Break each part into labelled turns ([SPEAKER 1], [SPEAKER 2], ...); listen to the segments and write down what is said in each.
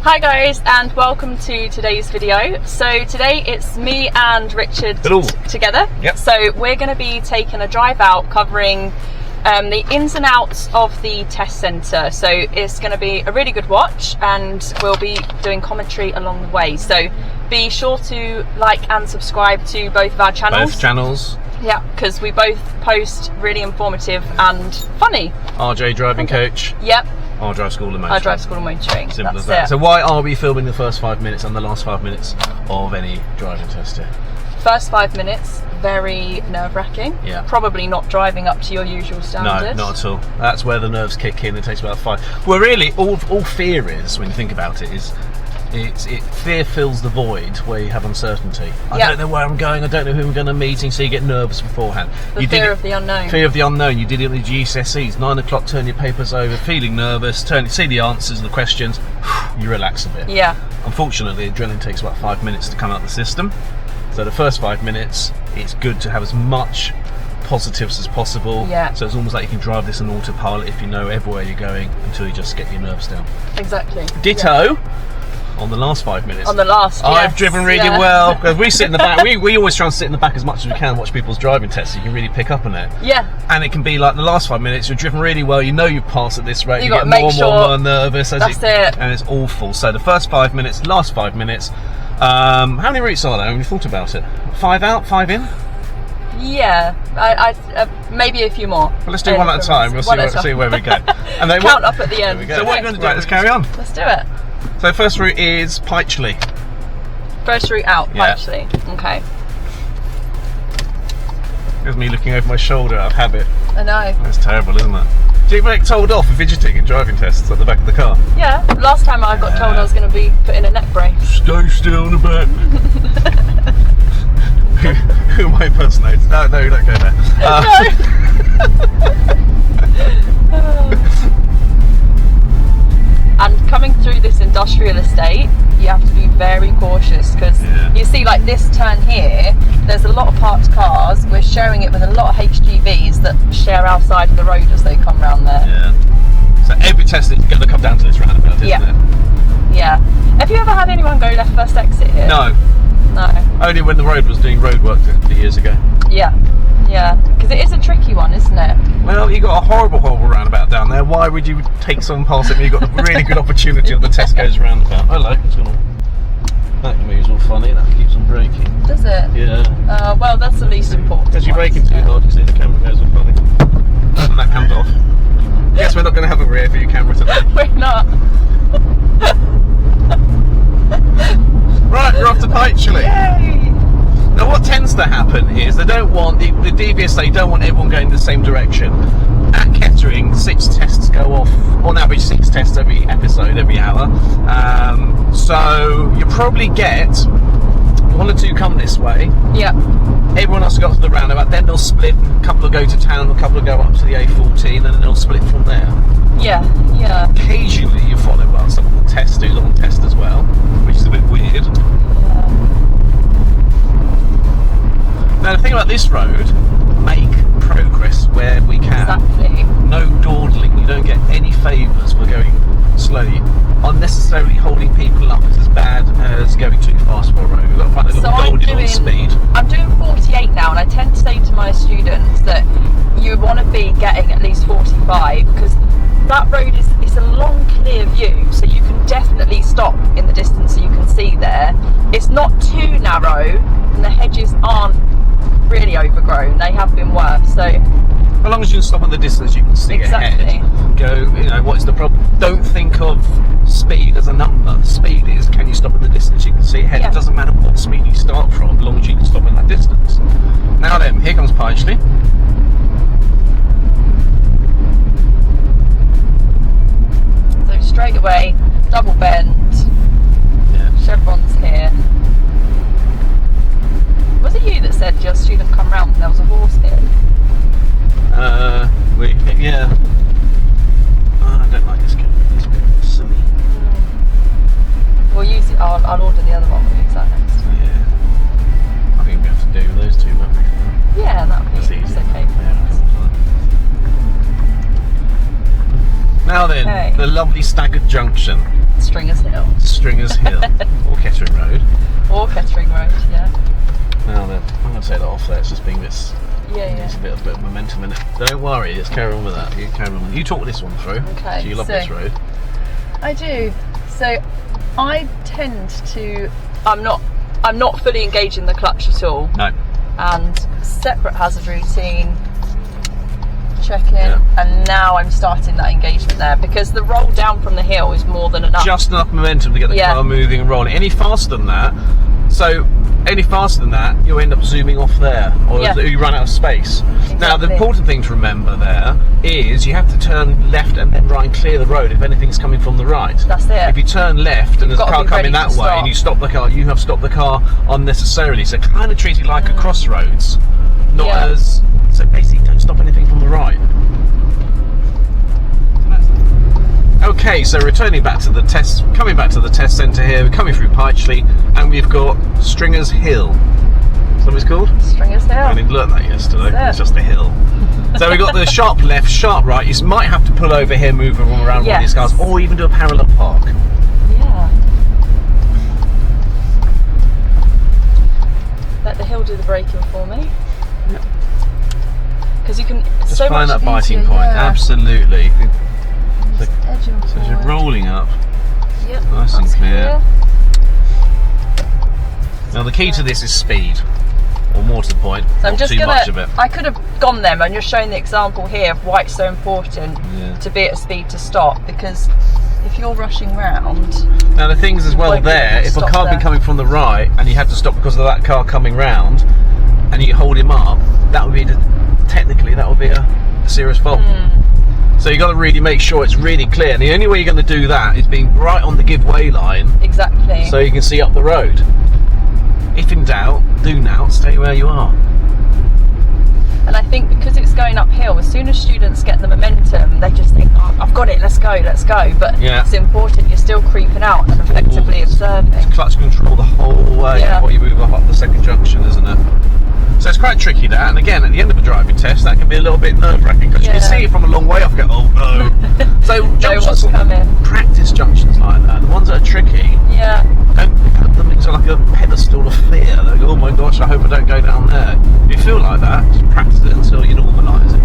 [SPEAKER 1] Hi guys, and welcome to today's video. So today it's me and Richard together.
[SPEAKER 2] Yep.
[SPEAKER 1] So we're going to be taking a drive out covering the ins and outs of the test centre. So it's going to be a really good watch, and we'll be doing commentary along the way. So be sure to like and subscribe to both of our channels.
[SPEAKER 2] Both channels.
[SPEAKER 1] Yeah, because we both post really informative and funny.
[SPEAKER 2] RJ Driving Coach.
[SPEAKER 1] Yep.
[SPEAKER 2] Our Drive School and Motoring.
[SPEAKER 1] Our Drive School and Motoring.
[SPEAKER 2] Simple as that.
[SPEAKER 1] It.
[SPEAKER 2] So why are we filming the first 5 minutes and the last 5 minutes of any driving test here?
[SPEAKER 1] First 5 minutes, very nerve-wracking.
[SPEAKER 2] Yeah.
[SPEAKER 1] Probably not driving up to your usual standard.
[SPEAKER 2] No, not at all. That's where the nerves kick in. It takes about 5. Well, really, all fear is, when you think about it, is fear fills the void where you have uncertainty. I don't know where I'm going. I don't know who I'm going to meet, and so you get nervous beforehand.
[SPEAKER 1] The fear of the unknown.
[SPEAKER 2] Fear of the unknown. You did it with the GCSEs. 9 o'clock, turn your papers over, feeling nervous. See the answers and the questions. You relax a bit.
[SPEAKER 1] Yeah.
[SPEAKER 2] Unfortunately, adrenaline takes about 5 minutes to come out of the system. So the first 5 minutes, it's good to have as much positives as possible.
[SPEAKER 1] Yeah.
[SPEAKER 2] So it's almost like you can drive this on autopilot if you know everywhere you're going until you just get your nerves down.
[SPEAKER 1] Exactly.
[SPEAKER 2] Ditto. Yeah. On the last 5 minutes.
[SPEAKER 1] On the last,
[SPEAKER 2] I've driven really well. Because we sit in the back. We always try and sit in the back as much as we can and watch people's driving tests so you can really pick up on it.
[SPEAKER 1] Yeah.
[SPEAKER 2] And it can be like the last 5 minutes, you're driven really well, you know you've passed at this rate, you get more and more nervous.
[SPEAKER 1] That's it.
[SPEAKER 2] And it's awful. So the first 5 minutes, last 5 minutes, how many routes are there? Have you thought about it? 5 out, 5 in?
[SPEAKER 1] Yeah, I maybe a few more.
[SPEAKER 2] Well, let's do one at a time. We'll see where we go. And then
[SPEAKER 1] count up at the end.
[SPEAKER 2] So what are you going to do? Let's carry on.
[SPEAKER 1] Let's do it.
[SPEAKER 2] So first route is Pytchley.
[SPEAKER 1] First route out, Pytchley. Okay.
[SPEAKER 2] There's me looking over my shoulder out of habit.
[SPEAKER 1] I know.
[SPEAKER 2] That's terrible, isn't it? Do you get told off for fidgeting and driving tests at the back of the car?
[SPEAKER 1] Yeah. Last time I got told I was going to be put in a neck brace.
[SPEAKER 2] Stay still in the back. Who am I impersonating? No, don't go there.
[SPEAKER 1] And coming through this industrial estate, you have to be very cautious because you see, like this turn here, there's a lot of parked cars. We're sharing it with a lot of HGVs that share our side of the road as they come round there.
[SPEAKER 2] Yeah. So every test is going to come down to this roundabout, isn't it?
[SPEAKER 1] Yeah. Have you ever had anyone go left first exit here?
[SPEAKER 2] No.
[SPEAKER 1] No.
[SPEAKER 2] Only when the road was doing road work 50 years ago.
[SPEAKER 1] Yeah. Yeah. Because it is a tricky one, isn't it?
[SPEAKER 2] Well, you got a horrible roundabout down there. Why would you take someone past it when you've got a really good opportunity of the Tesco's roundabout? Hello, it's gonna. That moves all funny. That keeps on braking.
[SPEAKER 1] Does it?
[SPEAKER 2] Yeah.
[SPEAKER 1] Well, that's the least important.
[SPEAKER 2] Because you're braking too hard, you see the camera goes all funny. And that comes off. Guess we're not going to have a rear view camera today.
[SPEAKER 1] We're not.
[SPEAKER 2] Right, we're off to Pytchley.
[SPEAKER 1] Yay!
[SPEAKER 2] Now what tends to happen is they don't want, the DVSA don't want everyone going in the same direction. At Kettering, 6 tests go off, on average 6 tests every episode, every hour. So you probably get 1 or 2 come this way.
[SPEAKER 1] Yeah.
[SPEAKER 2] Everyone else got to the roundabout, then they'll split, a couple will go to town, a couple will go up to the A14, and then they'll split from there.
[SPEAKER 1] Yeah, yeah.
[SPEAKER 2] Occasionally you follow well, some of the tests do on test as well, which is a bit weird. Now the thing about this road, make progress where we can.
[SPEAKER 1] Exactly.
[SPEAKER 2] No dawdling, you don't get any favours for going slowly. Unnecessarily holding people up is as bad as going too fast for a road. We've got to find a little Goldilocks speed.
[SPEAKER 1] I'm doing 48 now, and I tend to say to my students that you want to be getting at least 45 because that road is a long clear view, so you can definitely stop in the distance so you can see there. It's not too narrow and the hedges aren't really overgrown, they have been worse, so
[SPEAKER 2] as long as you can stop in the distance you can see ahead. Go, what is the problem? Don't think of speed as a number. Speed is, can you stop in the distance you can see ahead? It doesn't matter what speed you start from, as long as you can stop in that distance. Now then, here comes Pytchley.
[SPEAKER 1] So straight away, double bend, chevrons here. Was it you that said your student come round and there was a horse here?
[SPEAKER 2] Yeah. I don't like this camera, it's a bit silly.
[SPEAKER 1] We'll use it, I'll order the other one, we'll use that next time.
[SPEAKER 2] Yeah. I think we have to do those two, won't we?
[SPEAKER 1] Yeah, that'll be
[SPEAKER 2] easy.
[SPEAKER 1] It's okay for us.
[SPEAKER 2] Now then, the lovely Staggered junction.
[SPEAKER 1] Stringers Hill.
[SPEAKER 2] Stringers Hill or Kettering Road.
[SPEAKER 1] Or Kettering Road, yeah.
[SPEAKER 2] Now then, I'm going to take that off there. It's just being this.
[SPEAKER 1] Yeah.
[SPEAKER 2] There's a bit of momentum in it. Don't worry, let's carry on with that. You carry on. You talk this one through.
[SPEAKER 1] Okay.
[SPEAKER 2] So you love this road.
[SPEAKER 1] I do. So I tend to. I'm not fully engaging the clutch at all.
[SPEAKER 2] No.
[SPEAKER 1] And separate hazard routine. Check in, and now I'm starting that engagement there because the roll down from the hill is more than enough.
[SPEAKER 2] Just enough momentum to get the car moving and rolling. Any faster than that, you'll end up zooming off there, or you run out of space. Exactly. Now, the important thing to remember there is you have to turn left and then right and clear the road if anything's coming from the right.
[SPEAKER 1] That's it.
[SPEAKER 2] If you turn left and there's a car coming that way and you stop the car, you have stopped the car unnecessarily. So kind of treat it like a crossroads, not as... So basically, don't stop anything from the right. Okay, so returning back to the test, coming back to the test centre here, we're coming through Pychley, and we've got Stringers Hill. Is that what it's called? Stringers Hill. I didn't learn that yesterday. It's just a hill. So we've got the sharp left, sharp right. You might have to pull over here, move around one of these cars, or even do a parallel park.
[SPEAKER 1] Yeah. Let the hill do the braking for me. Because you can
[SPEAKER 2] just
[SPEAKER 1] so
[SPEAKER 2] find
[SPEAKER 1] much
[SPEAKER 2] that biting point. Absolutely. So as you're rolling up, nice and clear. Now the key to this is speed, or more to the point,
[SPEAKER 1] so I'm
[SPEAKER 2] not
[SPEAKER 1] just
[SPEAKER 2] too much of it.
[SPEAKER 1] I could have gone there, and you're showing the example here of why it's so important to be at a speed to stop, because if you're rushing round...
[SPEAKER 2] Now the things as well there, if a car had been coming from the right and you had to stop because of that car coming round, and you hold him up, that would be technically that would be a serious fault. So you've got to really make sure it's really clear, and the only way you're going to do that is being right on the give way line.
[SPEAKER 1] Exactly.
[SPEAKER 2] So you can see up the road. If in doubt, do now, stay where you are.
[SPEAKER 1] And I think because it's going uphill, as soon as students get the momentum, they just think, oh, I've got it, let's go. But it's important, you're still creeping out and effectively observing.
[SPEAKER 2] It's clutch control the whole way before you move up the second junction, isn't it? So it's quite tricky that, and again, at the end of a driving test, that can be a little bit nerve-wracking, because you can see it from a long way off, go, oh no. So junctions, practice junctions like that, the ones that are tricky, don't put them into like a pedestal of fear. They go, oh my gosh, I hope I don't go down there. If you feel like that, just practice it until you normalise it.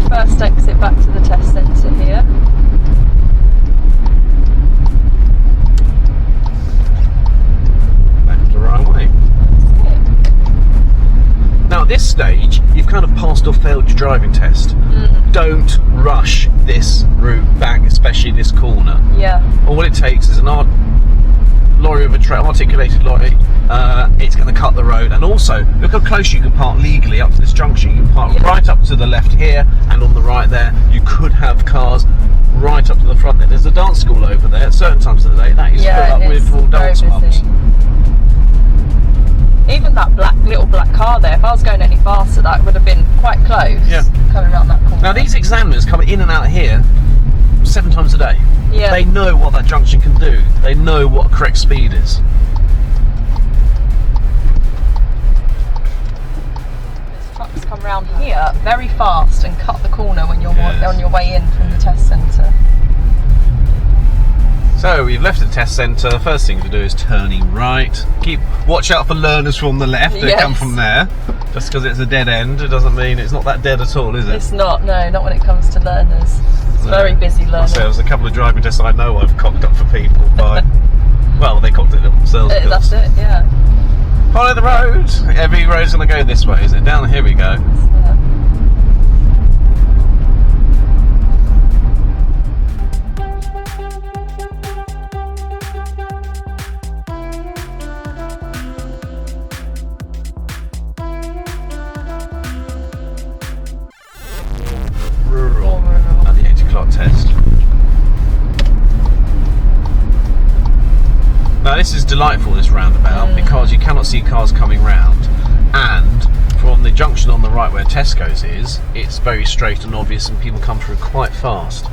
[SPEAKER 1] First exit back to the test centre here.
[SPEAKER 2] Back the right way. Now at this stage, you've kind of passed or failed your driving test. Don't rush this route back, especially this corner. All it takes is an lorry with a articulated lorry. It's going to cut the road, and also look how close you can park legally up to this junction. You can park right up to the left here, and on the right there you could have cars right up to the front there. There's a dance school over there at certain times of the day that is filled up with all dance mums.
[SPEAKER 1] Even that little black car there, if I was going any faster, that would have been quite close coming around that corner.
[SPEAKER 2] Now these examiners come in and out of here 7 times a day. They know what that junction can do. They know what correct speed is.
[SPEAKER 1] Trucks come round here very fast and cut the corner when you're on your way in from the test centre.
[SPEAKER 2] So we've left the test centre. First thing to do is turning right. Watch out for learners from the left. They come from there. Just because it's a dead end, it doesn't mean it's not that dead at all, is it?
[SPEAKER 1] It's not. No, not when it comes to learners. It's very busy learners.
[SPEAKER 2] So there's a couple of driving tests I know I've cocked up for people by. Well, they cocked it up themselves.
[SPEAKER 1] That's it.
[SPEAKER 2] Follow the road. Every road's going to go this way, is it? Down here we go. Rural. At the 8 o'clock test. Now this this is delightful, this roundabout, because you cannot see cars coming round, and from the junction on the right where Tesco's is, it's very straight and obvious, and people come through quite fast.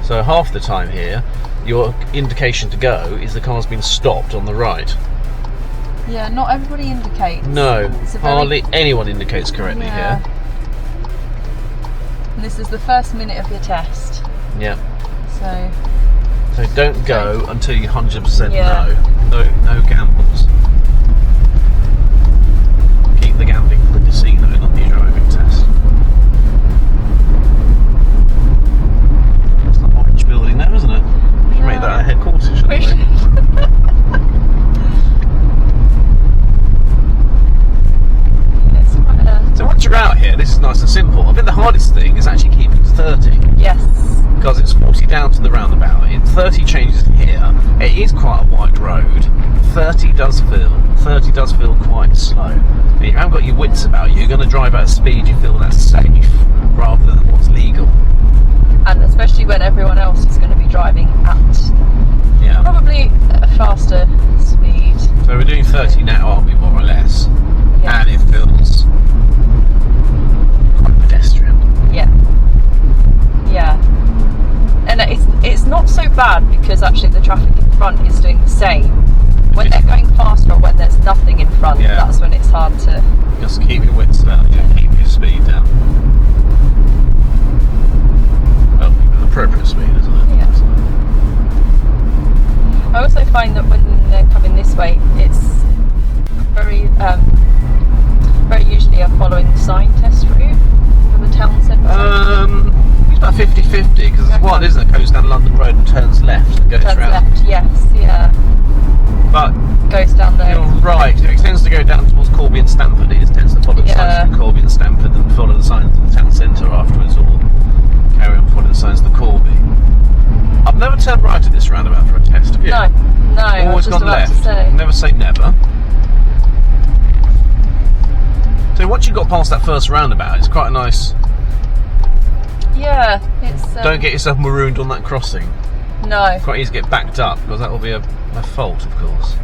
[SPEAKER 2] So half the time here, your indication to go is the car's been stopped on the right.
[SPEAKER 1] Yeah, not everybody indicates.
[SPEAKER 2] No, hardly anyone indicates correctly here.
[SPEAKER 1] And this is the first minute of your test.
[SPEAKER 2] Yeah.
[SPEAKER 1] So
[SPEAKER 2] don't go until you 100%
[SPEAKER 1] Yeah.
[SPEAKER 2] know. No gambles. Keep the gambling for the casino, not the driving test. It's an orange building there, isn't it? We should make that our headquarters, shouldn't we? So once you're out here, this is nice and simple. I think the hardest thing is actually keeping to 30.
[SPEAKER 1] Yes.
[SPEAKER 2] Because it's 40 down to the roundabout. It's 30 changes here. It is quite a wide road. 30 does feel quite slow. And if you haven't got your wits about you, you're going to drive at a speed you feel that's safe rather than what's legal.
[SPEAKER 1] And especially when everyone else is going to be driving at probably a faster speed.
[SPEAKER 2] So we're doing 30 now, aren't we, more or less?
[SPEAKER 1] Yeah.
[SPEAKER 2] And it feels quite pedestrian.
[SPEAKER 1] Yeah. Yeah. And it's not so bad because actually the traffic in front is doing the same. When they're going faster or when there's nothing in front, that's when it's hard to...
[SPEAKER 2] Just keep your wits about you, keep your speed down. Well, an appropriate speed, isn't it?
[SPEAKER 1] Yeah. I also find that when they're coming this way, it's very usually following the sign test route for the town centre.
[SPEAKER 2] It's about 50-50 because there's one, isn't it? Goes down London Road and turns left and goes
[SPEAKER 1] turns
[SPEAKER 2] round.
[SPEAKER 1] left, yes, yeah.
[SPEAKER 2] But
[SPEAKER 1] goes down there.
[SPEAKER 2] You're right. It tends to go down towards Corby and Stamford. It tends to follow the signs from Corby and Stamford and follow the signs of the town centre afterwards, or carry on following the signs of the Corby. I've never turned right at this roundabout for a test, have you?
[SPEAKER 1] No.
[SPEAKER 2] Always gone left. Never say never. So once you got past that first roundabout, it's quite a nice.
[SPEAKER 1] Yeah, it's.
[SPEAKER 2] Don't get yourself marooned on that crossing.
[SPEAKER 1] No.
[SPEAKER 2] It's quite easy to get backed up because that will be a fault, of course.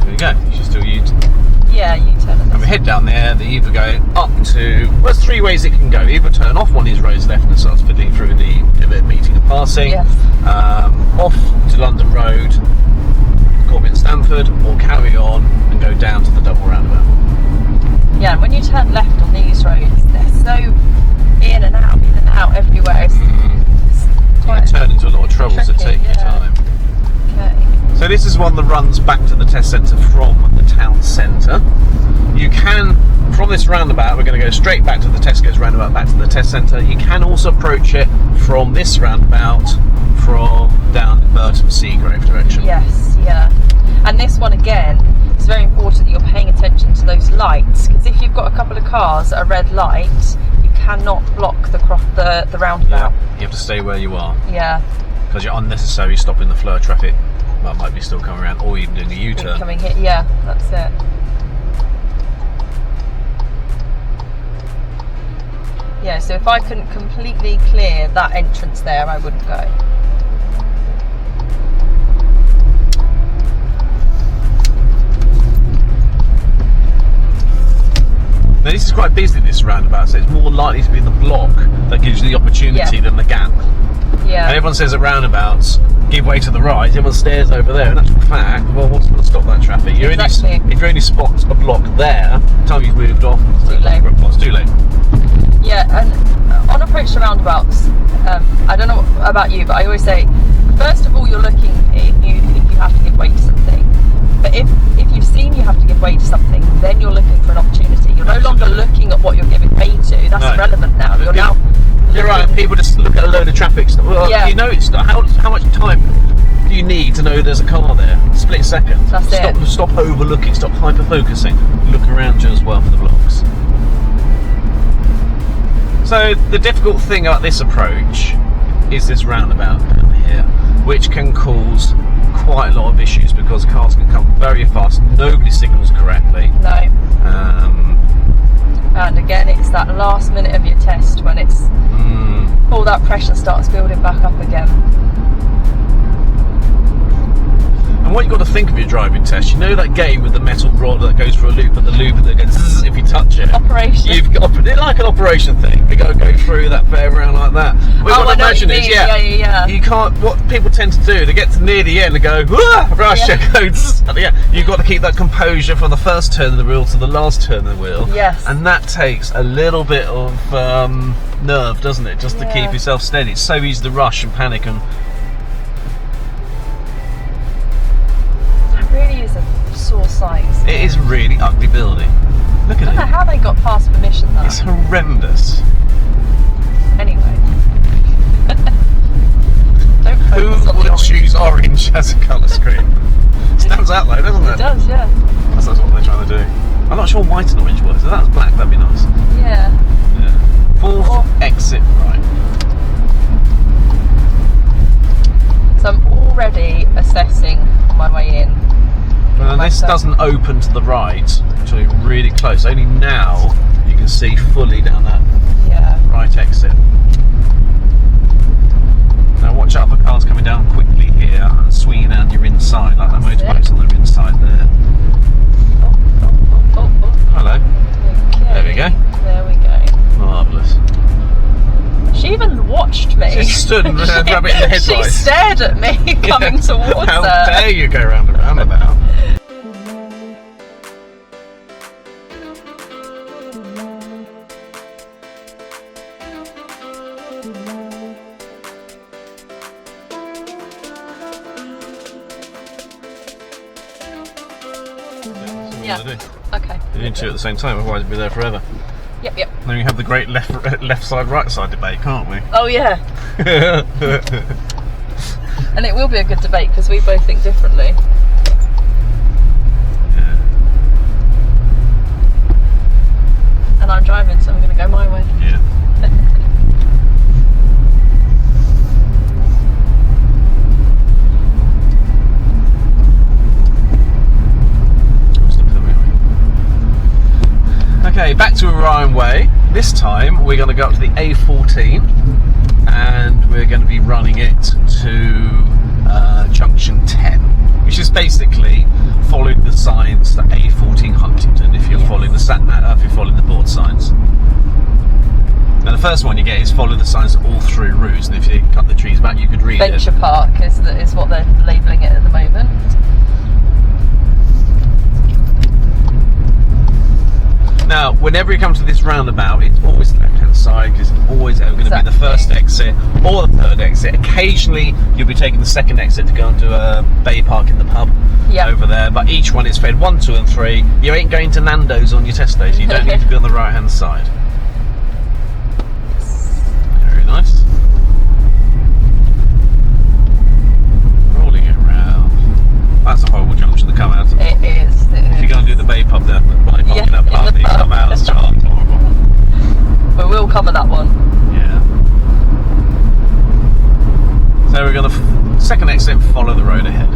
[SPEAKER 2] There we go. You should still U-turn.
[SPEAKER 1] Yeah, U-turn.
[SPEAKER 2] And we head down there. They either go up to. Well, there's three ways it can go. Either turn off one of these roads left and starts fiddling through the meeting and passing.
[SPEAKER 1] Yes.
[SPEAKER 2] Off to London Road, Corby and Stamford, or carry on and go down to the double roundabout.
[SPEAKER 1] Yeah, and when you turn left on these roads, they're so in and out everywhere. It's quite
[SPEAKER 2] turn into a lot of trouble, so take your time.
[SPEAKER 1] Okay.
[SPEAKER 2] So this is one that runs back to the test centre from the town centre. You can, from this roundabout, we're going to go straight back to the Tesco's roundabout, back to the test centre. You can also approach it from this roundabout, from down the Burton Seagrave direction.
[SPEAKER 1] Yes, yeah. And this one again, it's very important that you're paying attention to those lights, because if you've got a couple of cars at a red light, you cannot block the roundabout.
[SPEAKER 2] Yeah, you have to stay where you are.
[SPEAKER 1] Yeah.
[SPEAKER 2] Because you're unnecessarily stopping the flow of traffic that might be still coming around, or even doing a U-turn.
[SPEAKER 1] Coming here, yeah, that's it. Yeah, so if I couldn't completely clear that entrance there, I wouldn't go.
[SPEAKER 2] Now this is quite busy, this roundabout, so it's more likely to be the block that gives you the opportunity than the gap.
[SPEAKER 1] Yeah.
[SPEAKER 2] And everyone says at roundabouts, give way to the right, everyone stares over there, and that's a fact. Well, what's going to stop that traffic? If you only spot a block there, by the time you've moved off, it's too late.
[SPEAKER 1] Yeah, and on approach to roundabouts, I don't know about you, but I always say, first of all, you're looking if you have to give way to something. But if you've seen you have to give way to something, then you're looking for an opportunity. You're no longer looking at what you're giving way to. That's irrelevant now.
[SPEAKER 2] You're right. People just look at a load of traffic stuff. Well, you know, it's how much time do you need to know there's a car there? Split second.
[SPEAKER 1] That's it.
[SPEAKER 2] Stop overlooking. Stop hyper focusing. Look around you as well for the blocks. So the difficult thing about this approach is this roundabout down here, which can cause quite a lot of issues because cars can come very fast. Nobody signals correctly.
[SPEAKER 1] No. And again, it's that last minute of your test when it's all that pressure starts building back up again.
[SPEAKER 2] And what you've got to think of your driving test, you know that game with the metal rod that goes through a loop and the loop that goes zzz if you touch it?
[SPEAKER 1] Operation.
[SPEAKER 2] You've got like an operation thing. You got to go through that fair around like that. What
[SPEAKER 1] I know what you mean.
[SPEAKER 2] yeah. You can't, what people tend to do, they get to near the end and go, rush, you've got to keep that composure from the first turn of the wheel to the last turn of the wheel.
[SPEAKER 1] Yes.
[SPEAKER 2] And that takes a little bit of nerve, doesn't it? Just to keep yourself steady. It's so easy to rush and panic and...
[SPEAKER 1] Really is a sore sight.
[SPEAKER 2] It is a really ugly building. Look at it.
[SPEAKER 1] I don't know how they got past permission though.
[SPEAKER 2] It's horrendous.
[SPEAKER 1] Anyway. Don't
[SPEAKER 2] Who
[SPEAKER 1] focus on the
[SPEAKER 2] would
[SPEAKER 1] orange.
[SPEAKER 2] choose orange as a colour scheme? Stands out though, doesn't it?
[SPEAKER 1] It does, yeah.
[SPEAKER 2] That's what they're trying to do. I'm not sure white and orange works. If that was black, that'd be nice.
[SPEAKER 1] Yeah.
[SPEAKER 2] Fourth exit right.
[SPEAKER 1] So I'm already assessing on my way in.
[SPEAKER 2] Well, this doesn't open to the right until you're really close. Only now you can see fully down that right exit. Now watch out for cars coming down quickly here and swinging down your inside, like that motorbike's on their inside there. Hello.
[SPEAKER 1] Okay.
[SPEAKER 2] There we go.
[SPEAKER 1] There we go.
[SPEAKER 2] Marvellous.
[SPEAKER 1] She even watched me.
[SPEAKER 2] She stood and grabbed it in the headlights.
[SPEAKER 1] She stared at me coming towards
[SPEAKER 2] How
[SPEAKER 1] her.
[SPEAKER 2] dare you go round and roundabout?
[SPEAKER 1] Yeah. Okay.
[SPEAKER 2] You need to at the same time, otherwise we'll be there forever.
[SPEAKER 1] Yep.
[SPEAKER 2] Then we have the great left side, right side debate, can't we?
[SPEAKER 1] Oh yeah. And it will be a good debate because we both think differently.
[SPEAKER 2] Yeah.
[SPEAKER 1] And I'm driving, so I'm going to go my way.
[SPEAKER 2] Yeah. Okay, back to Orion Way. This time we're going to go up to the A14 and we're going to be running it to junction 10, which is basically following the signs for A14 Huntington if you're following the if you're following the board signs. Now the first one you get is follow the signs all through routes, and if you cut the trees back you could read
[SPEAKER 1] Venture
[SPEAKER 2] it.
[SPEAKER 1] Park is what they're labelling it at the moment.
[SPEAKER 2] Now, whenever you come to this roundabout, it's always the left-hand side because it's always going to be the first exit or the third exit. Occasionally, you'll be taking the second exit to go into a Bay Park in the pub over there. But each one is fed 1, 2, and 3. You ain't going to Nando's on your test station. You don't need to be on the right-hand side. Very nice. Rolling it round. That's a horrible junction to come out of.
[SPEAKER 1] It is.
[SPEAKER 2] If you're going to do the Bay Pub there, in that part, you come out as charged. Horrible.
[SPEAKER 1] But we'll cover that one.
[SPEAKER 2] Yeah. So we're going to second exit, follow the road ahead.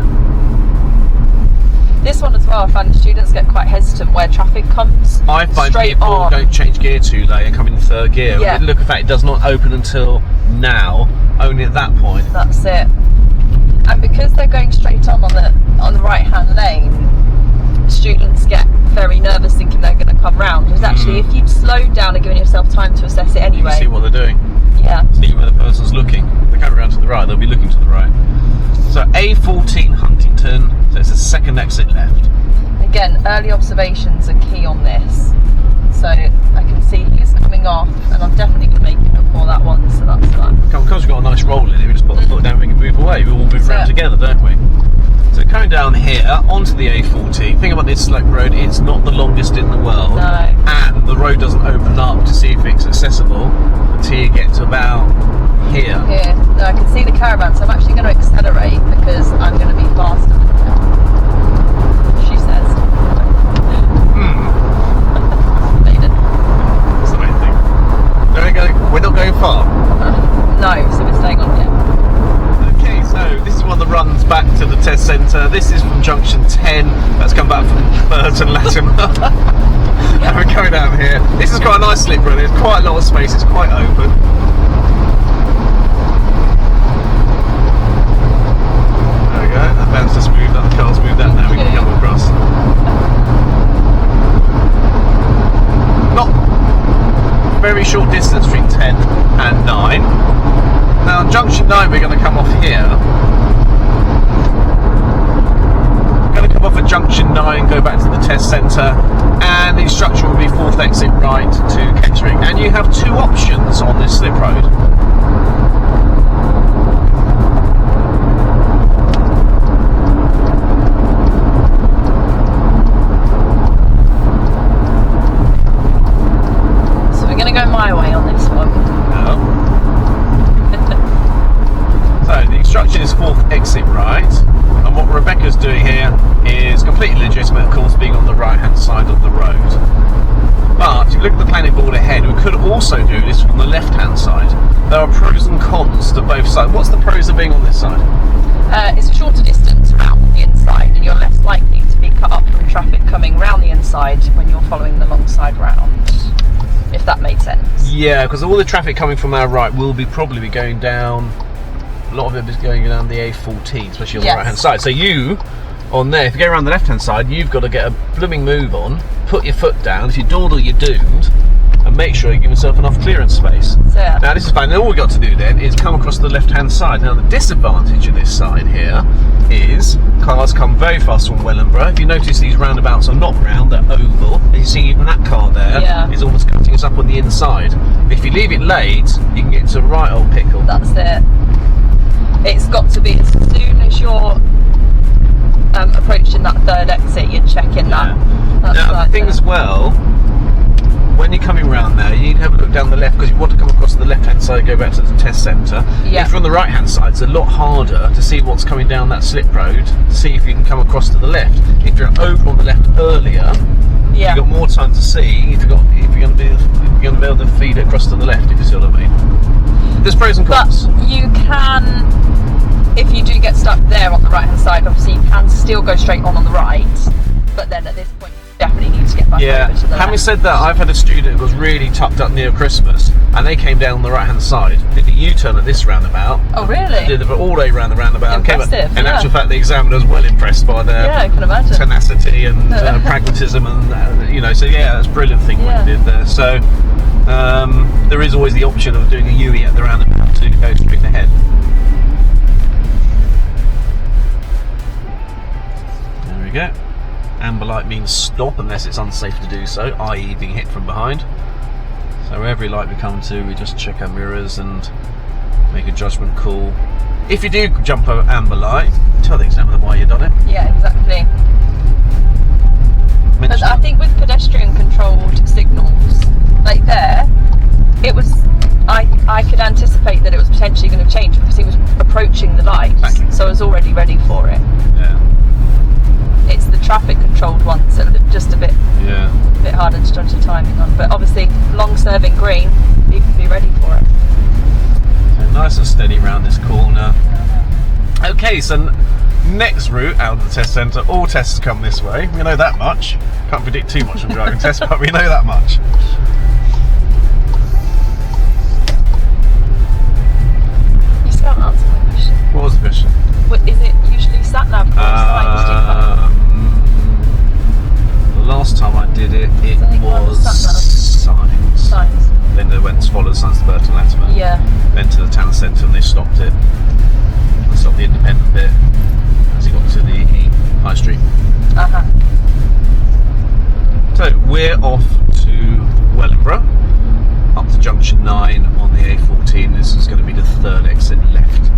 [SPEAKER 1] This one as well, I find students get quite hesitant where traffic comes.
[SPEAKER 2] I find
[SPEAKER 1] straight
[SPEAKER 2] people
[SPEAKER 1] on.
[SPEAKER 2] don't change gear too late and come in third gear.
[SPEAKER 1] Yeah.
[SPEAKER 2] Look at that, it does not open until now. Only at that point.
[SPEAKER 1] That's it. And because they're going straight on the right hand lane, students get very nervous thinking they're going to come round. Because actually, if you'd slowed down and given yourself time to assess it anyway,
[SPEAKER 2] You can see what they're doing.
[SPEAKER 1] Yeah.
[SPEAKER 2] See where the person's looking. They're coming around to the right, they'll be looking to the right. So A14 Huntington, so it's the second exit left.
[SPEAKER 1] Again, early observations are key on this. So I can see he's coming off, and I'm definitely going to make it before that one, so that's that.
[SPEAKER 2] Because we've got a nice roll in it, we just put the foot down and we can move away. We all move around together, don't we? So coming down here, onto the A14, thing about this slope road, it's not the longest in the world.
[SPEAKER 1] No.
[SPEAKER 2] And the road doesn't open up to see if it's accessible until you get to about here.
[SPEAKER 1] Here, no, I can see the caravan, so I'm actually going to accelerate because I'm going to be faster than him. She says. Made it.
[SPEAKER 2] That's the main thing. We're not going far.
[SPEAKER 1] No, so we're staying on here.
[SPEAKER 2] Okay, so this is one that runs back to the test centre. This is from junction 10. That's come back from Burton Latimer. We're going down here. This is quite a nice slip road. There's quite a lot of space. It's quite open. There we go. The van's just moved up. The car's moved up. Now we can come across. Not very short distance between 10 and 9. Now on junction 9 we're going to come off here. We're going to come off at junction 9, go back to the test centre, and the instruction will be 4th exit right to Kettering. And you have 2 options on this slip road.
[SPEAKER 1] My way on this one.
[SPEAKER 2] No. So the instruction is 4th exit right, and what Rebecca's doing here is completely legitimate, of course, being on the right hand side of the road. But if you look at the planning board ahead, we could also do this from the left hand side. There are pros and cons to both sides. What's the pros of being on this side?
[SPEAKER 1] It's a shorter distance around the inside, and you're less likely to be cut up from traffic coming round the inside when you're following the long side round. If that made sense.
[SPEAKER 2] Yeah, because all the traffic coming from our right will probably be going down. A lot of it is going down the A14, especially on the right hand side. So you, on there, if you go around the left hand side, you've got to get a blooming move on, put your foot down. If you dawdle, you're doomed, and make sure you give yourself enough clearance space. So, now this is fine. Then all we've got to do then is come across the left hand side. Now the disadvantage of this side here is cars come very fast from Wellingborough. If you notice, these roundabouts are not round, they're oval. And you see even that car there is almost cutting us up on the inside. If you leave it late, you can get to a right old pickle.
[SPEAKER 1] That's it. It's got to be as soon as you're approaching that 3rd exit, you're checking that.
[SPEAKER 2] Now the thing as well, when you're coming round there, you need to have a look down the left, because you want to come across the left hand side, go back to the test centre. If you're on the right hand side, it's a lot harder to see what's coming down that slip road, to see if you can come across to the left. If you're over on the left earlier, you've got more time to see if you're going to be able to feed it across to the left, if you see what I mean. There's pros and cons.
[SPEAKER 1] But you can, if you do get stuck there on the right hand side, obviously you can still go straight on the right, but then at this point definitely need to get back over to the
[SPEAKER 2] Having
[SPEAKER 1] left.
[SPEAKER 2] said that, I've had a student who was really tucked up near Christmas, and they came down the right hand side, did a U-turn at this roundabout.
[SPEAKER 1] Oh really?
[SPEAKER 2] Did it all the way around the roundabout.
[SPEAKER 1] Impressive,
[SPEAKER 2] in actual fact, the examiner was well impressed by their
[SPEAKER 1] I can imagine.
[SPEAKER 2] tenacity and pragmatism, and you know, so that's a brilliant thing what he did there. So there is always the option of doing a UE at the roundabout to go straight ahead. There we go. Amber light means stop unless it's unsafe to do so, i.e. being hit from behind. So every light we come to, we just check our mirrors and make a judgment call. If you do jump over amber light, tell the examiner why you've done it.
[SPEAKER 1] Yeah, exactly. But I think with pedestrian controlled signals, like there, it was, I could anticipate that it was potentially going to change because he was approaching the lights, so I was already ready for it.
[SPEAKER 2] Yeah.
[SPEAKER 1] It's the traffic controlled ones that are just a bit harder to judge the timing on. But obviously, long serving green, you can be ready for it.
[SPEAKER 2] So nice and steady around this corner. Okay, so next route out of the test centre, all tests come this way. We know that much. Can't predict too much on driving tests, but we know that much.
[SPEAKER 1] You still haven't answered my question.
[SPEAKER 2] What was the question?
[SPEAKER 1] Is it usually sat nav or signs?
[SPEAKER 2] The last time I did it, it was signs. Then they went to follow the signs to Burton Latimer. Then to the town centre, and they stopped it. They stopped the independent bit as he got to the high street. So we're off to Wellingborough, up to junction 9 on the A14. This is going to be the 3rd exit left.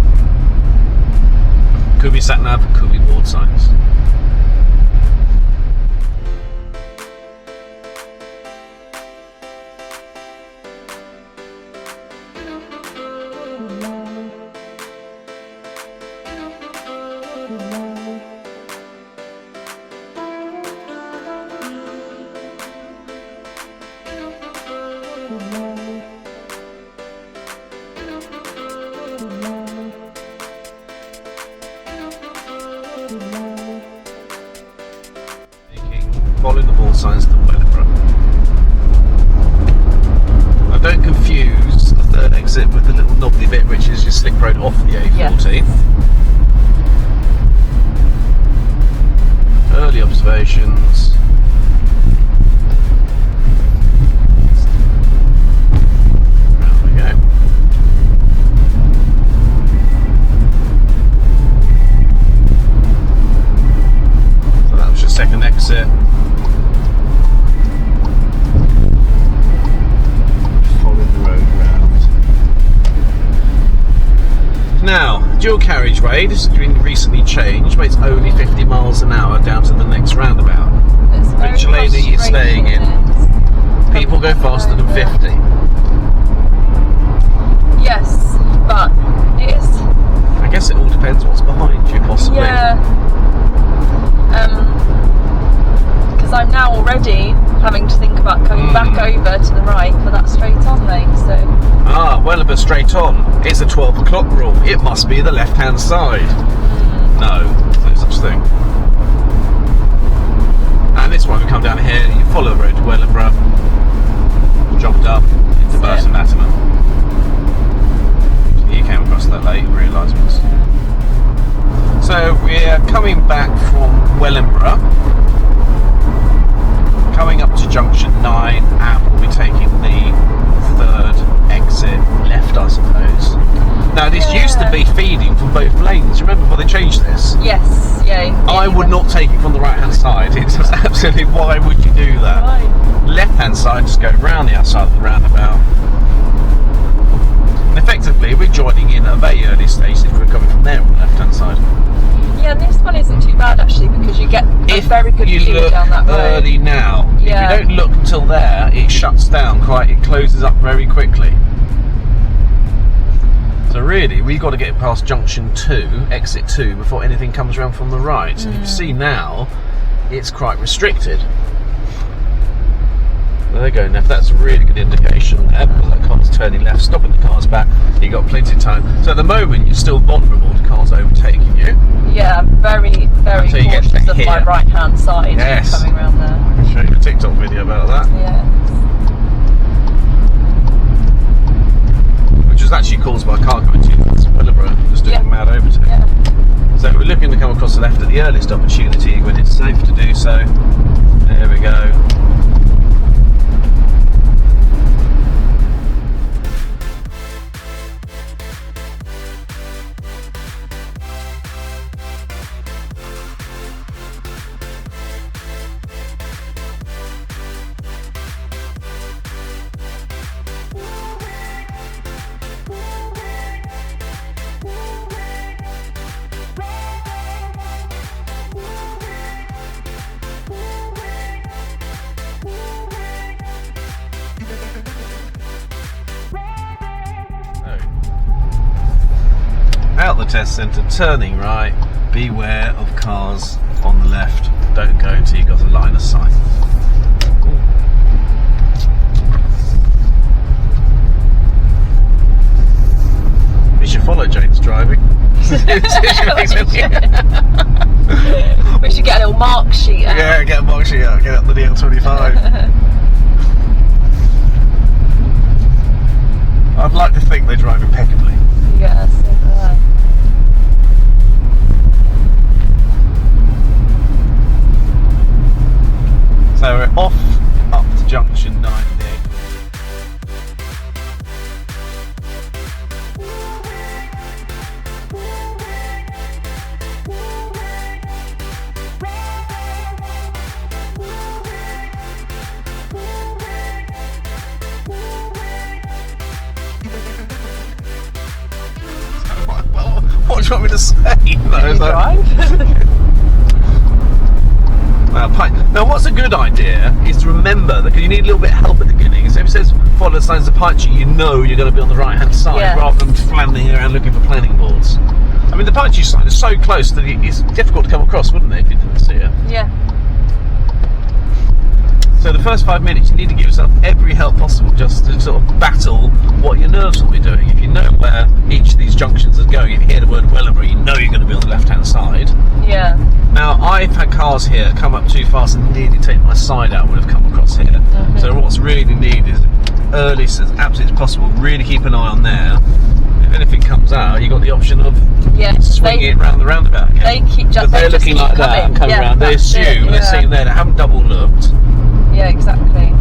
[SPEAKER 2] Could be sat nav, could be board signs. Following the board signs to Wellingborough. don't confuse the third exit with the little knobbly bit, which is your slip road off the A40.
[SPEAKER 1] Yes.
[SPEAKER 2] Early observations. There we go. So that was your second exit. Following the road round. Now, dual carriageway, this has been recently changed, but it's only 50 miles an hour down to the next roundabout. Which lane are you staying in? People go faster than 50.
[SPEAKER 1] Yes, but it is.
[SPEAKER 2] I guess it all depends what's behind you, possibly.
[SPEAKER 1] Yeah. Because I'm now already having to think about coming back over to the right for that straight on lane, so.
[SPEAKER 2] Ah, Wellingborough straight on. It's a 12 o'clock rule. It must be the left-hand side. No, no such thing. And this one, we come down here, you follow the road to Wellingborough, jogged up into Burton Latimer. So you came across that late, realised it was. So we're coming back from Wellingborough, coming up to junction 9, and we'll be taking the third exit left, I suppose. Now this used to be feeding from both lanes. Remember before they changed this?
[SPEAKER 1] Yes, yeah.
[SPEAKER 2] I would not take it from the right hand side. It's just absolutely, why would you do that?
[SPEAKER 1] Right.
[SPEAKER 2] Left hand side, just go round the outside of the roundabout. And effectively we're joining in at a very early stage if we're coming from there on the left hand side.
[SPEAKER 1] Yeah, this one isn't too bad actually, because you get a very good view down that road.
[SPEAKER 2] Early now,
[SPEAKER 1] Yeah.
[SPEAKER 2] if you don't look until there, it shuts down it closes up very quickly. So really, we've got to get past junction 2, exit 2, before anything comes around from the right. And you can see now, it's quite restricted. There they go, Neff. That's a really good indication. That car's turning left, stopping the cars back. You've got plenty of time. So at the moment, you're still vulnerable to cars overtaking you.
[SPEAKER 1] Yeah, very, very
[SPEAKER 2] Until you get
[SPEAKER 1] cautious
[SPEAKER 2] to
[SPEAKER 1] of
[SPEAKER 2] here.
[SPEAKER 1] my right hand side coming around there.
[SPEAKER 2] I can show you a TikTok video about that.
[SPEAKER 1] Yeah.
[SPEAKER 2] Which was actually caused by a car coming to Wellingborough, just doing a mad overtake.
[SPEAKER 1] Yeah.
[SPEAKER 2] So we're looking to come across the left at the earliest opportunity when it's safe to do so. There we go. Out the test centre, turning right, beware of cars on the left, don't go until you've got a line of sight. We should follow Jane's driving.
[SPEAKER 1] We should get a little mark sheet out.
[SPEAKER 2] Yeah, get a mark sheet out, get up the DL25. I'd like to think they drive impeccably.
[SPEAKER 1] Yeah, so do I.
[SPEAKER 2] So we're off up to junction 9 and the 8. What do you want me to say?
[SPEAKER 1] Can you drive?
[SPEAKER 2] Now what's a good idea is to remember that, because you need a little bit of help at the beginning. So if it says follow the signs of punchy, you know you're going to be on the right hand side rather than floundering around looking for planning boards. I mean, the punchy sign is so close that it's difficult to come across, wouldn't it, if you didn't see it?
[SPEAKER 1] Yeah.
[SPEAKER 2] So the first 5 minutes you need to give yourself every help possible just to sort of battle what your nerves will be doing. If you know where each of these junctions is going, if you hear the word Wellingborough, you know you're going to be on the left hand side.
[SPEAKER 1] Yeah.
[SPEAKER 2] Now I've had cars here come up too fast and nearly take my side out when I've come across here. So what's really needed is early as absolutely possible. Really keep an eye on there. If anything comes out, you've got the option of swinging it round the roundabout again.
[SPEAKER 1] They keep just
[SPEAKER 2] they're looking like that and coming round. They assume they're seeing there. They haven't double looked.
[SPEAKER 1] Yeah, exactly.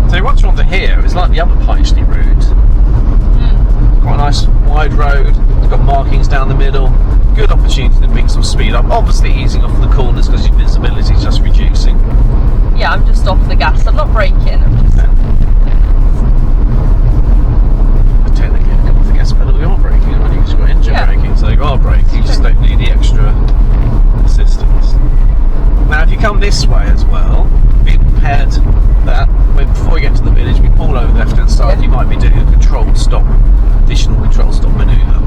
[SPEAKER 2] So once you're onto here, it's like the other Pychley route. Quite a nice wide road. It's got markings down the middle. Good opportunity to pick some speed up. Obviously easing off the corners because your visibility is just reducing.
[SPEAKER 1] Yeah, I'm just off the gas. I'm not braking. I'm just...
[SPEAKER 2] But technically, if you come off the gas pedal, you are braking, aren't you? Because you've got engine braking, so you are braking. You just don't need the extra assistance. Now, if you come this way as well, be prepared that before you get to the village, we pull over the left-hand side, you might be doing a controlled stop, additional controlled stop manoeuvre.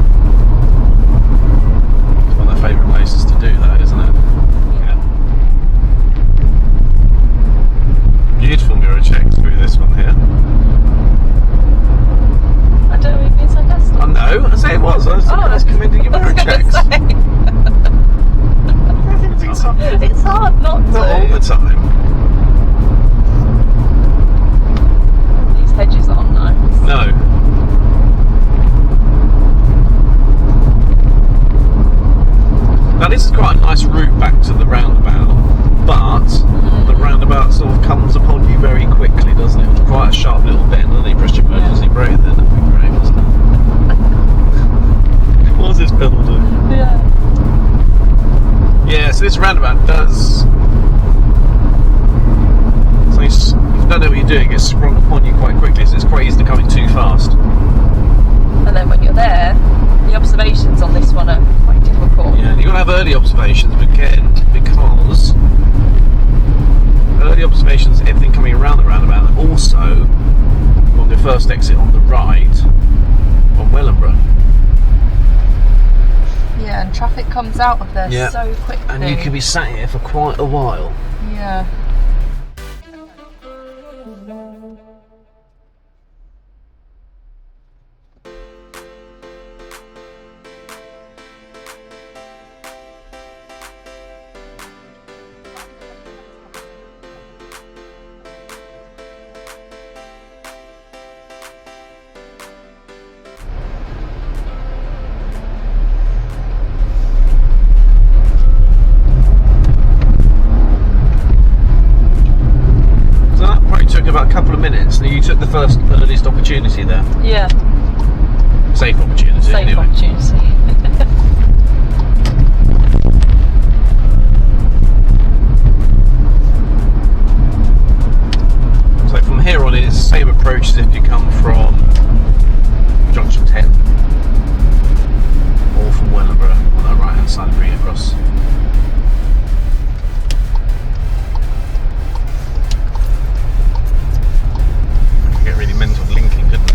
[SPEAKER 2] It's one of their favourite places to do that, isn't it? Yeah. Beautiful mirror checks through this one here.
[SPEAKER 1] I don't know if it's like that.
[SPEAKER 2] I know, I say it was. I was commending your mirror checks.
[SPEAKER 1] It's hard not to.
[SPEAKER 2] Not all the time.
[SPEAKER 1] These hedges aren't nice.
[SPEAKER 2] No. Now this is quite a nice route back to the roundabout, but the roundabout sort of comes upon you very quickly, doesn't it? It's quite a sharp little bend, and then you press your emergency brake then. That'd be great, wasn't it? What does this pedal do?
[SPEAKER 1] Yeah.
[SPEAKER 2] Yeah, so this roundabout does. So if you don't know what you're doing, it's sprung upon you quite quickly, so it's quite easy to come in too fast.
[SPEAKER 1] And then when you're there, the observations on this one are quite difficult.
[SPEAKER 2] Yeah, you've got to have early observations again, because early observations, everything coming around the roundabout, and also on the first exit on the right on Wellingborough.
[SPEAKER 1] Yeah, and traffic comes out of there so quickly.
[SPEAKER 2] And you could be sat here for quite a while.
[SPEAKER 1] Yeah.
[SPEAKER 2] About a couple of minutes, and you took the first earliest opportunity there.
[SPEAKER 1] Yeah.
[SPEAKER 2] Safe opportunity.
[SPEAKER 1] Safe
[SPEAKER 2] anyway.
[SPEAKER 1] opportunity.
[SPEAKER 2] So from here on, it's the same approach as if you come from junction 10 or from Wellingborough on that right hand side and bring it across. Get really mental linking, couldn't it?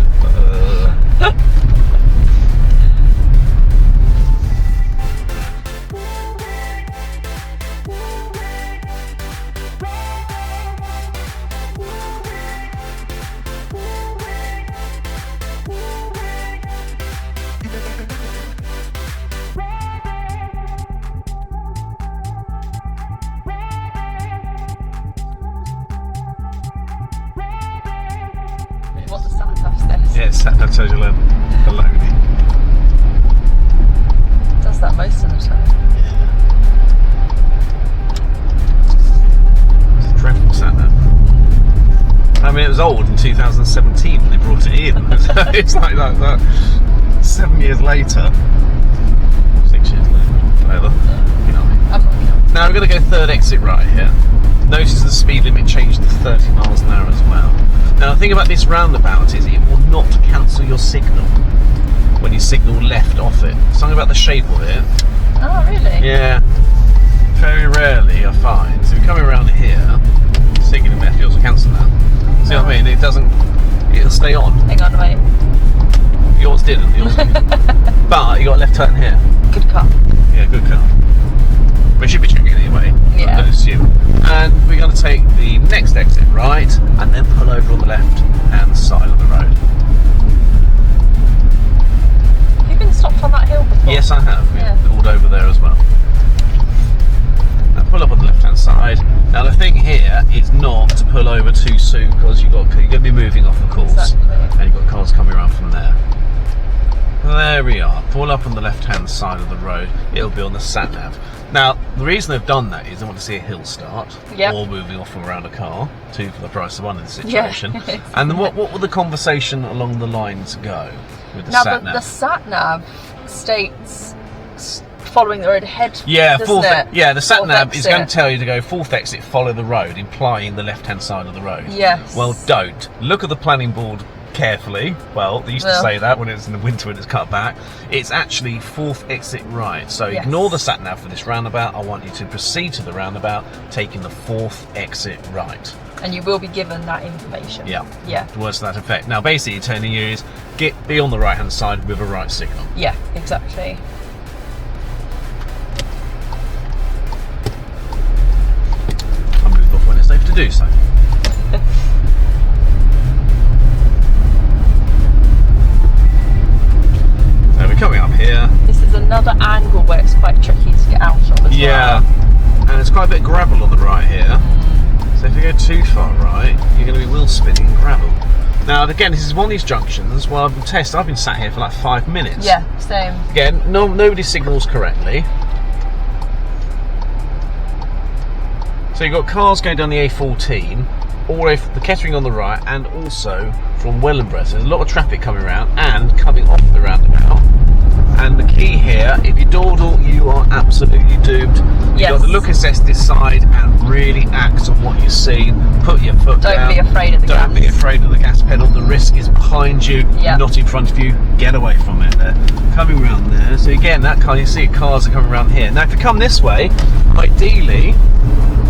[SPEAKER 1] What the sat nav says.
[SPEAKER 2] Yeah, it's sat nav tells you baloney.
[SPEAKER 1] It does that most of the time.
[SPEAKER 2] It's a dreadful sat nav. I mean, it was old in 2017 when they brought it in. It's like that 7 years later. 6 years later. Whatever. You know what I mean.
[SPEAKER 1] I'm not sure.
[SPEAKER 2] Now we're going to go third exit right here. Notice the speed limit changed to 30 miles an hour as well. Now the thing about this roundabout is it will not cancel your signal when you signal left off it. Something about the shape of it.
[SPEAKER 1] Oh, really?
[SPEAKER 2] Yeah. Very rarely I find. So if you're coming around here, signal left, you'll also cancel that. See what I mean? It'll stay on.
[SPEAKER 1] Hang on, wait.
[SPEAKER 2] Yours didn't. But you got a left turn here.
[SPEAKER 1] Good car.
[SPEAKER 2] Yeah, good car. We should be checking it anyway.
[SPEAKER 1] Yeah.
[SPEAKER 2] I don't assume. And we're going to take the next exit right, and then pull over on the left hand side of the road.
[SPEAKER 1] Have you been stopped on that hill before?
[SPEAKER 2] Yes, I have.
[SPEAKER 1] Yeah.
[SPEAKER 2] Pulled over there as well. Now pull up on the left hand side. Now Now the thing here is not to pull over too soon, because you're going to be moving off the course,
[SPEAKER 1] Exactly.
[SPEAKER 2] and you've got cars coming around from there. There we are. Pull up on the left-hand side of the road. It'll be on the sat nav. Now the reason they've done that is they want to see a hill start,
[SPEAKER 1] Yep.
[SPEAKER 2] or moving off from around a car, 2 for the price of 1 in this situation.
[SPEAKER 1] Yeah.
[SPEAKER 2] And then what will the conversation along the lines go with the
[SPEAKER 1] Now
[SPEAKER 2] sat nav?
[SPEAKER 1] the sat nav states following the road ahead.
[SPEAKER 2] Yeah,
[SPEAKER 1] doesn't it?
[SPEAKER 2] the sat
[SPEAKER 1] Fourth
[SPEAKER 2] nav is
[SPEAKER 1] exit.
[SPEAKER 2] going to tell you to go fourth exit, follow the road, implying the left-hand side of the road.
[SPEAKER 1] Yes.
[SPEAKER 2] Well, don't. Look at the planning board carefully. Well, they used to say that when it was in the winter when it's cut back. It's actually fourth exit right. So
[SPEAKER 1] Yes.
[SPEAKER 2] ignore the sat nav for this roundabout. I want you to proceed to the roundabout, taking the fourth exit right.
[SPEAKER 1] And you will be given that information.
[SPEAKER 2] Yeah.
[SPEAKER 1] Yeah.
[SPEAKER 2] Words to that effect. Now, basically, telling you is be on the right-hand side with a right signal.
[SPEAKER 1] Yeah, exactly.
[SPEAKER 2] I'll move off when it's safe to do so. So we're coming up here.
[SPEAKER 1] This is another angle where it's quite tricky to get out of as
[SPEAKER 2] Yeah,
[SPEAKER 1] well.
[SPEAKER 2] and there's quite a bit of gravel on the right here. So if you go too far right, you're going to be wheel spinning in gravel. Now, again, this is one of these junctions. Well, I've been sat here for like 5 minutes.
[SPEAKER 1] Yeah, same.
[SPEAKER 2] Again, nobody signals correctly. So you've got cars going down the A14, all the way from the Kettering on the right, and also from Wellingborough. So there's a lot of traffic coming around and coming off the roundabout. And the key here, if you dawdle, you are absolutely doomed. You've
[SPEAKER 1] Yes.
[SPEAKER 2] got to look, assess, decide, and really act on what you're seeing. Put your foot down.
[SPEAKER 1] Don't be afraid of the gas.
[SPEAKER 2] Don't be afraid of the gas pedal. The risk is behind you,
[SPEAKER 1] Yep.
[SPEAKER 2] not in front of you. Get away from it. They're coming around there. So again, that car, you see cars are coming around here. Now, if you come this way, ideally,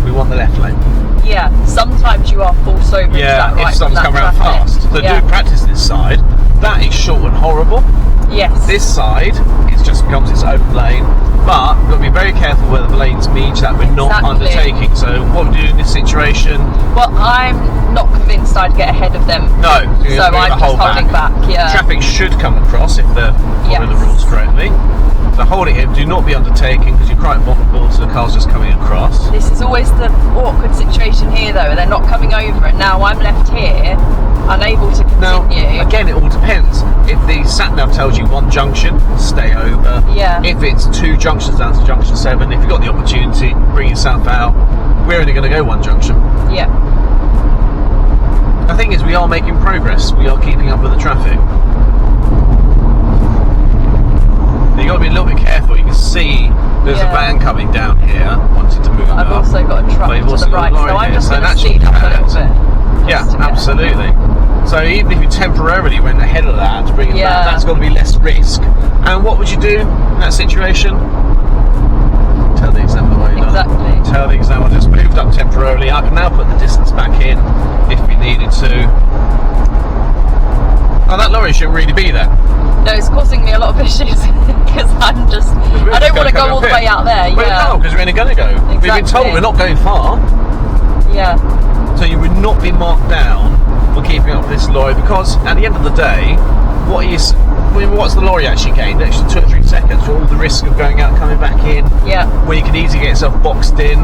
[SPEAKER 2] we want the left lane.
[SPEAKER 1] Yeah, sometimes you are forced over into that right
[SPEAKER 2] if someone's
[SPEAKER 1] from
[SPEAKER 2] coming
[SPEAKER 1] that
[SPEAKER 2] around
[SPEAKER 1] traffic.
[SPEAKER 2] fast. So
[SPEAKER 1] Yeah.
[SPEAKER 2] do practice this side. That is short and horrible.
[SPEAKER 1] Yes.
[SPEAKER 2] This side, it just becomes its own lane. But we've got to be very careful whether the lanes meet that we're not
[SPEAKER 1] Exactly.
[SPEAKER 2] undertaking. So what we do in this situation?
[SPEAKER 1] Well, I'm not convinced I'd get ahead of them.
[SPEAKER 2] No. You
[SPEAKER 1] So
[SPEAKER 2] have to move
[SPEAKER 1] I'm
[SPEAKER 2] the
[SPEAKER 1] just
[SPEAKER 2] whole
[SPEAKER 1] holding back. Yeah.
[SPEAKER 2] Traffic should come across if they're following the
[SPEAKER 1] Yes.
[SPEAKER 2] rules correctly. So hold it here. Do not be undertaking, because you're quite vulnerable to the cars just coming across.
[SPEAKER 1] This is always the awkward situation here, though. They're not coming over, and now I'm left here, unable to
[SPEAKER 2] Now,
[SPEAKER 1] continue.
[SPEAKER 2] again, it all depends. If the sat nav tells you one junction, stay over.
[SPEAKER 1] Yeah.
[SPEAKER 2] If it's 2 junctions down to junction 7, if you've got the opportunity, bring yourself out. We're only going to go 1 junction.
[SPEAKER 1] Yeah.
[SPEAKER 2] The thing is, we are making progress. We are keeping up with the traffic. You've got to be a little bit careful. You can see there's a
[SPEAKER 1] Yeah.
[SPEAKER 2] van coming down here, wanting to move
[SPEAKER 1] I've
[SPEAKER 2] up.
[SPEAKER 1] also got a truck
[SPEAKER 2] But you've
[SPEAKER 1] to
[SPEAKER 2] also
[SPEAKER 1] the
[SPEAKER 2] got a
[SPEAKER 1] right, so
[SPEAKER 2] lorry
[SPEAKER 1] I'm
[SPEAKER 2] here,
[SPEAKER 1] just
[SPEAKER 2] so
[SPEAKER 1] going to
[SPEAKER 2] naturally
[SPEAKER 1] speed up a
[SPEAKER 2] you
[SPEAKER 1] little
[SPEAKER 2] can.
[SPEAKER 1] bit.
[SPEAKER 2] Yeah,
[SPEAKER 1] just to get-
[SPEAKER 2] absolutely. So even if you temporarily went ahead of that to bring it
[SPEAKER 1] Yeah.
[SPEAKER 2] back, that's got to be less risk. And what would you do in that situation? Tell the exam the way you're done.
[SPEAKER 1] Exactly.
[SPEAKER 2] Tell the exam I just moved up temporarily. I can now put the distance back in if we needed to. Oh, that lorry shouldn't really be there.
[SPEAKER 1] No, it's causing me a lot of issues because I'm just.
[SPEAKER 2] We're
[SPEAKER 1] I
[SPEAKER 2] just
[SPEAKER 1] don't want to
[SPEAKER 2] gonna
[SPEAKER 1] go
[SPEAKER 2] come
[SPEAKER 1] all
[SPEAKER 2] up
[SPEAKER 1] the
[SPEAKER 2] here.
[SPEAKER 1] way out there.
[SPEAKER 2] Well,
[SPEAKER 1] Yeah.
[SPEAKER 2] no, because we're only going to go. We've been told
[SPEAKER 1] Exactly.
[SPEAKER 2] we're not going far.
[SPEAKER 1] Yeah.
[SPEAKER 2] So you would not be marked down for keeping up with this lorry, because at the end of the day, what's the lorry actually gained? Extra 2 or 3 seconds for all the risk of going out, coming back in,
[SPEAKER 1] Yeah.
[SPEAKER 2] where you can easily get yourself boxed in.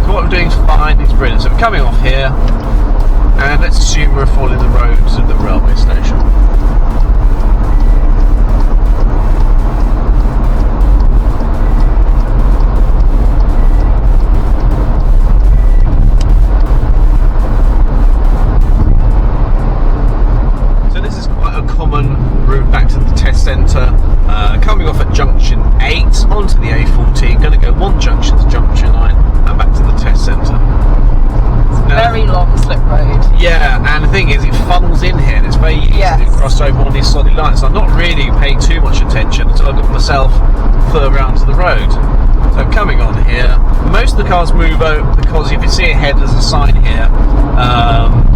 [SPEAKER 2] So what we're doing is fine, it's brilliant. So we're coming off here, and let's assume we're following the road to the railway station. Route back to the test centre, coming off at junction 8 onto the A14, going to go 1 junction to junction 9 and back to the test centre.
[SPEAKER 1] Very long slip road.
[SPEAKER 2] Yeah, and the thing is, it funnels in here and it's very easy to cross over on these solid lines. So I'm not really paying too much attention until I got myself further out to the road. So coming on here, most of the cars move out because if you see ahead there's a sign here.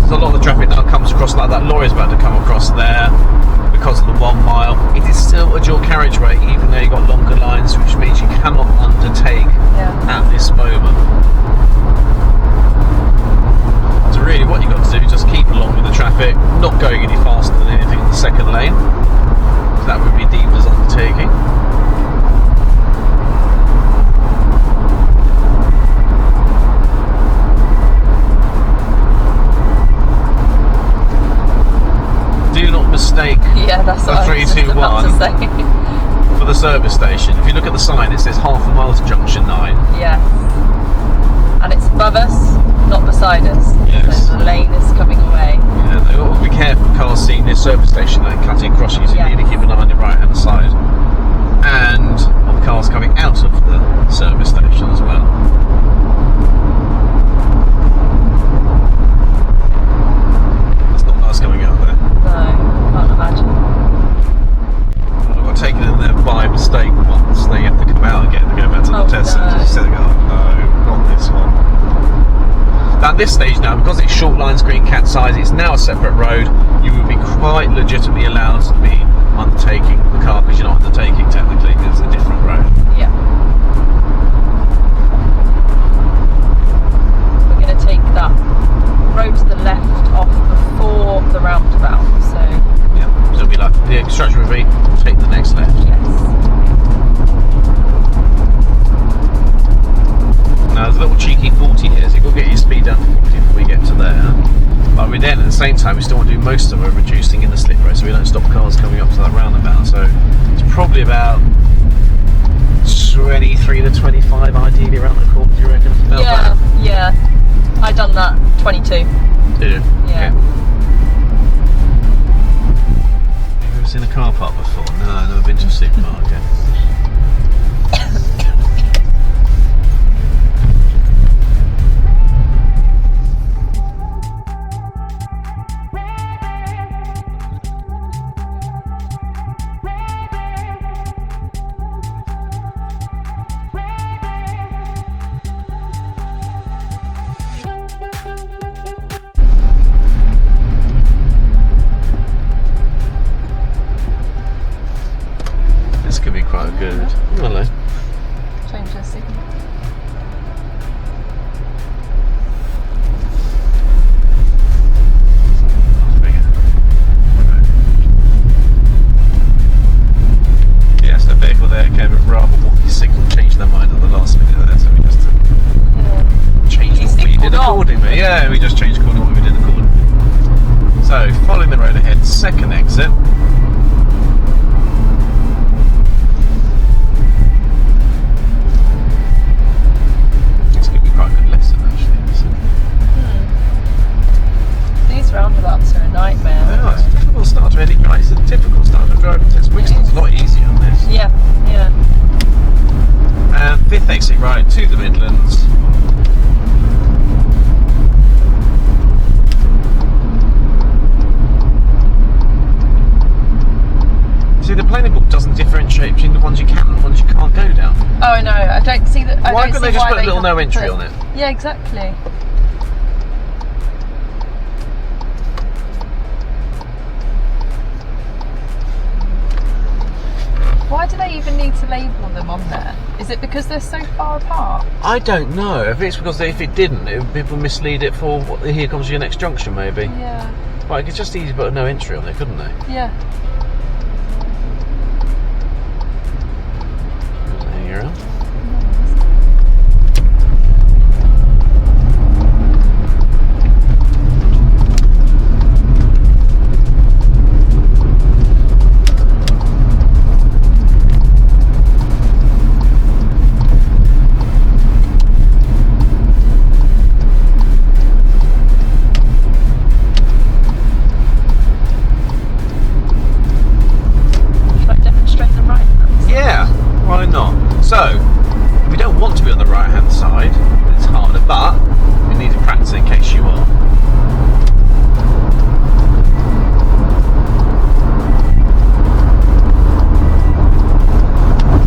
[SPEAKER 2] There's a lot of the traffic now comes across, like that lorry is about to come across there because of the 1 mile. It is still a dual carriageway, even though you've got longer lines, which means you cannot undertake at this moment. So really what you've got to do is just keep along with the traffic, not going any faster than anything in the second lane. So that would be deemed as undertaking.
[SPEAKER 1] about to say.
[SPEAKER 2] For the service station. If you look at the sign, it says half a mile to junction 9.
[SPEAKER 1] Yes. And it's above us, not beside us.
[SPEAKER 2] Yes.
[SPEAKER 1] So the lane is coming away.
[SPEAKER 2] Yeah, they've got to be careful. Cars seeing this service station like cutting across you, so you need to keep an eye on the right hand side. And on cars coming out of the service station as well. That's not nice going out there.
[SPEAKER 1] No, can't imagine.
[SPEAKER 2] I got taken in there by mistake once. They have to come out again and go back to the test centre. She said, oh no, not this one. At this stage now, because it's short lines, green cat size, it's now a separate road. You would be quite legitimately allowed to be undertaking the car, because you're not undertaking technically, it's a different road.
[SPEAKER 1] Yeah. We're going to take that road to the left off before the roundabout, so...
[SPEAKER 2] Yeah, so it'll be like the construction will be, take the next left.
[SPEAKER 1] Yes.
[SPEAKER 2] Now there's a little cheeky 40 here, so you've got to get your speed down to 40 before we get to there. But we then, at the same time, we still want to do most of it reducing in the slip road, so we don't stop cars coming up to that roundabout. So it's probably about 23 to 25 ideally around the corner, do you reckon? About that?
[SPEAKER 1] Yeah. I done that 22.
[SPEAKER 2] Did you?
[SPEAKER 1] Yeah.
[SPEAKER 2] Okay. Have you ever seen a car park before? No, I've never been to a supermarket. This could be quite good. Hello.
[SPEAKER 1] Change the signal.
[SPEAKER 2] Yes, the vehicle there came at rather wonky signal, changed their mind at the last minute there, so we just changed what we did accordingly. Yeah, we just changed according to what we did accordingly. So, following the road ahead, second exit. This could be quite a good lesson actually.
[SPEAKER 1] These roundabouts are a nightmare.
[SPEAKER 2] Yeah, it's a difficult start to any drive. It's a difficult start to driving test. Wigston's a lot easier on this.
[SPEAKER 1] Yeah.
[SPEAKER 2] And fifth exit right to the Midlands. See, the planning book doesn't differentiate between the ones you can and the ones you can't go down.
[SPEAKER 1] Oh no, I don't see that.
[SPEAKER 2] Why couldn't they just put a little no entry on it?
[SPEAKER 1] Yeah, exactly. Why do they even need to label them on there? Is it because they're so far apart?
[SPEAKER 2] I don't know. If it's because if it didn't, people mislead it for here comes your next junction, maybe.
[SPEAKER 1] Yeah.
[SPEAKER 2] Like, it's just easy to put a no entry on it, couldn't they?
[SPEAKER 1] Yeah.
[SPEAKER 2] Hang around. So, we don't want to be on the right hand side, it's harder, but we need to practice it in case you are.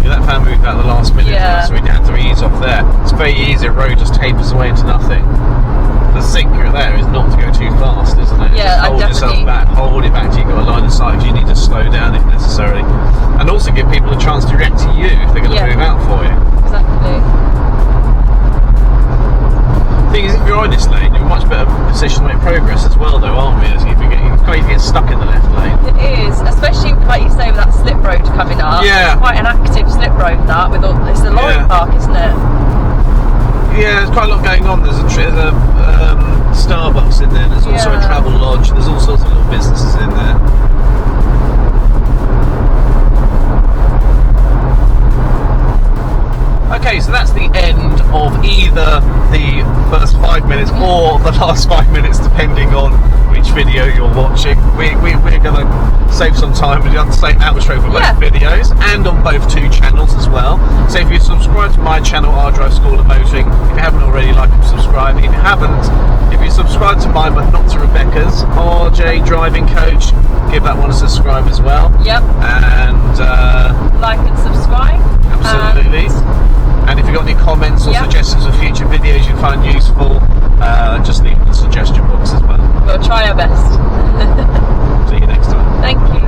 [SPEAKER 2] Yeah, that fan moved out the last minute, so we had to ease off there. It's very easy, the road just tapers away into nothing. The secret there is not to go too fast, isn't it?
[SPEAKER 1] Yeah,
[SPEAKER 2] just hold yourself back, hold it back till you've got a line of sight, because you need to slow down if necessary. And also give people a chance to react to you if they're going to move out for you.
[SPEAKER 1] Exactly.
[SPEAKER 2] The thing is, if you're in this lane, you're in a much better position to make progress as well, though, aren't we? As if you get stuck in the left lane.
[SPEAKER 1] It is, especially like you say with that slip road coming up.
[SPEAKER 2] Yeah.
[SPEAKER 1] It's quite an active slip road that with all. It's a lorry park, isn't it?
[SPEAKER 2] Yeah, there's quite a lot going on. There's a Starbucks in there. There's also a travel lodge. There's all sorts of little businesses in there. either the first 5 minutes or the last 5 minutes, depending on which video you're watching. We're going to save some time and do the same outro for both videos and on both 2 channels as well. So if you subscribe to my channel, R Drive School of Motoring, if you haven't already, like and subscribe. If you haven't, if you subscribe to mine but not to Rebecca's, RJ Driving Coach, give that one a subscribe as well.
[SPEAKER 1] Yep.
[SPEAKER 2] And
[SPEAKER 1] like and subscribe.
[SPEAKER 2] Absolutely. And if you've got any comments or suggestions of future videos you find useful, just leave in the suggestion box as well.
[SPEAKER 1] We'll try our best.
[SPEAKER 2] See you next time.
[SPEAKER 1] Thank you.